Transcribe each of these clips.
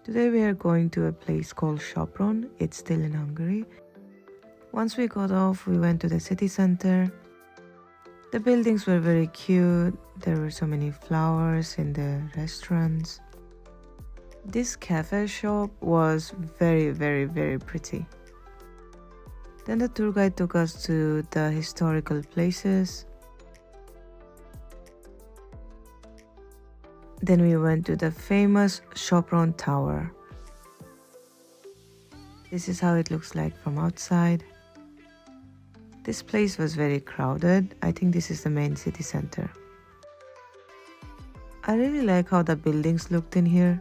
Today we are going to a place called Sopron. It's still in Hungary. Once we got off, we went to the city center. The buildings were very cute. There were so many flowers in the restaurants. This cafe shop was very pretty. Then the tour guide took us to the historical places. Then we went to the famous Sopron Tower. This is how it looks like from outside. This place was very crowded. I think this is the main city center. I really like how the buildings looked in here.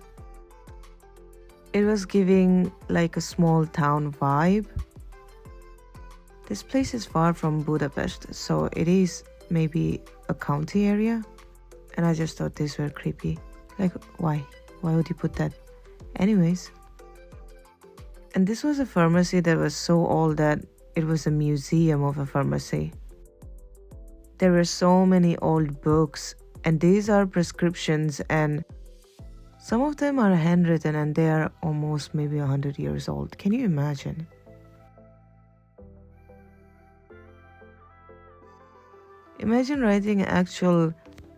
It was giving like a small town vibe. This place is far from Budapest, so it is maybe a county area. And I just thought these were creepy. Like, why? Why would you put that? Anyways. And this was a pharmacy that was so old that it was a museum of a pharmacy. There were so many old books, and these are prescriptions, and some of them are handwritten and they are almost maybe 100 years old. Can you imagine? Imagine writing actual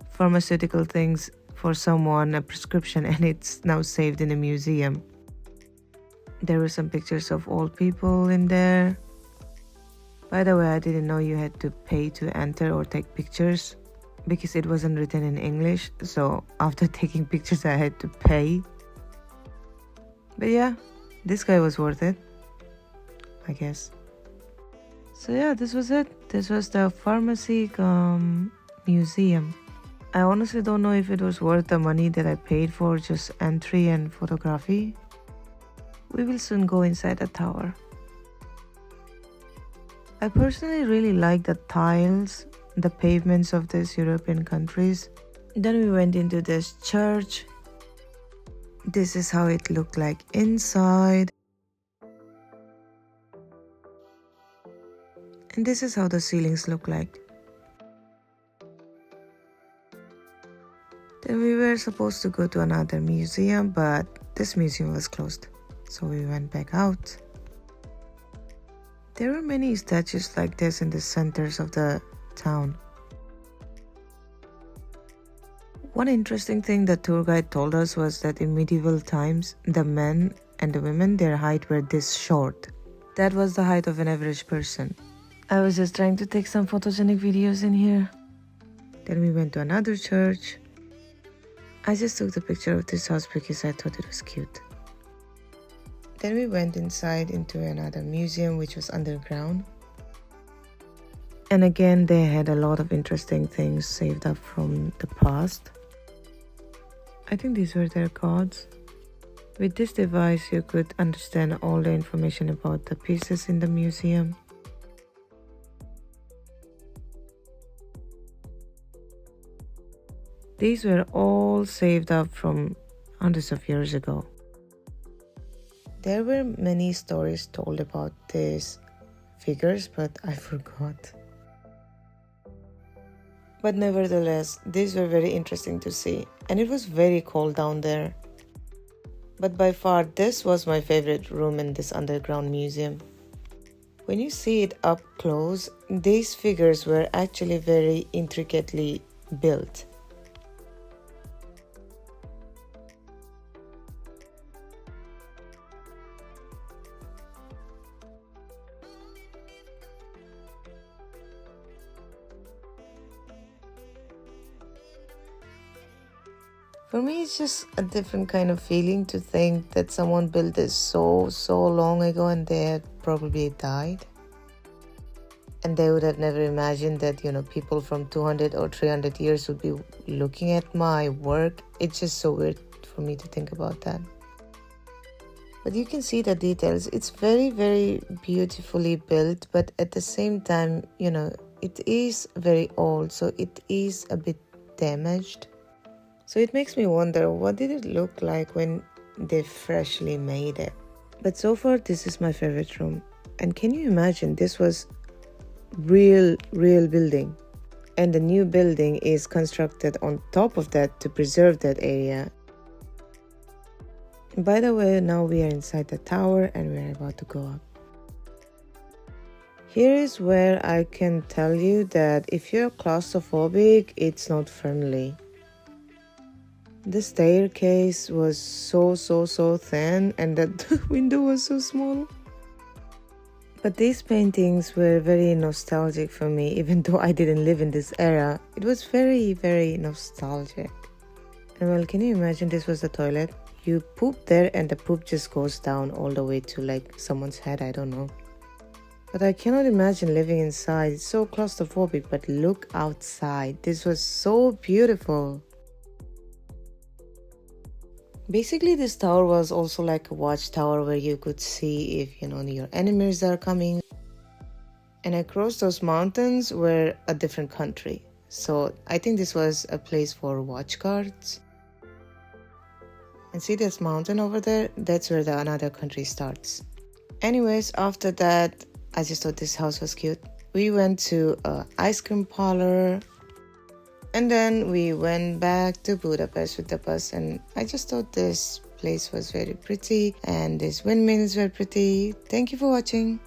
pharmaceutical things for someone, a prescription, and it's now saved in a museum. There were some pictures of old people in there. By the way, I didn't know you had to pay to enter or take pictures because it wasn't written in English, so after taking pictures I had to pay. But yeah, this guy was worth it, I guess. So yeah, this was it. This was the pharmacy museum. I honestly don't know if it was worth the money that I paid for just entry and photography. We will soon go inside the tower. I personally really like the tiles, the pavements of these European countries. Then we went into this church. This is how it looked like inside. And this is how the ceilings look like. Then we were supposed to go to another museum, but this museum was closed. So we went back out. There were many statues like this in the centers of the town. One interesting thing the tour guide told us was that in medieval times, the men and the women, their height were this short. That was the height of an average person. I was just trying to take some photogenic videos in here. Then we went to another church. I just took the picture of this house because I thought it was cute. Then we went inside into another museum which was underground. And again, they had a lot of interesting things saved up from the past. I think these were their gods. With this device, you could understand all the information about the pieces in the museum. These were all saved up from hundreds of years ago. There were many stories told about these figures, but I forgot. But nevertheless, these were very interesting to see, and it was very cold down there. But by far, this was my favorite room in this underground museum. When you see it up close, these figures were actually very intricately built. For me, it's just a different kind of feeling to think that someone built this so long ago and they had probably died. And they would have never imagined that, people from 200 or 300 years would be looking at my work. It's just so weird for me to think about that. But you can see the details. It's very beautifully built, but at the same time, it is very old, so it is a bit damaged. So it makes me wonder, what did it look like when they freshly made it? But so far, this is my favorite room. And can you imagine, this was real building. And the new building is constructed on top of that to preserve that area. By the way, now we are inside the tower and we are about to go up. Here is where I can tell you that if you're claustrophobic, it's not friendly. The staircase was so thin and the window was so small. But these paintings were very nostalgic for me, even though I didn't live in this era. It was very nostalgic. And well, can you imagine this was the toilet? You poop there and the poop just goes down all the way to like someone's head, I don't know. But I cannot imagine living inside. It's so claustrophobic, but look outside. This was so beautiful. Basically, this tower was also like a watchtower where you could see if, your enemies are coming. And across those mountains were a different country. So I think this was a place for watch guards. And see this mountain over there? That's where another country starts. Anyways, after that, I just thought this house was cute. We went to an ice cream parlor. And then we went back to Budapest with the bus, and I just thought this place was very pretty and these windmills were pretty. Thank you for watching.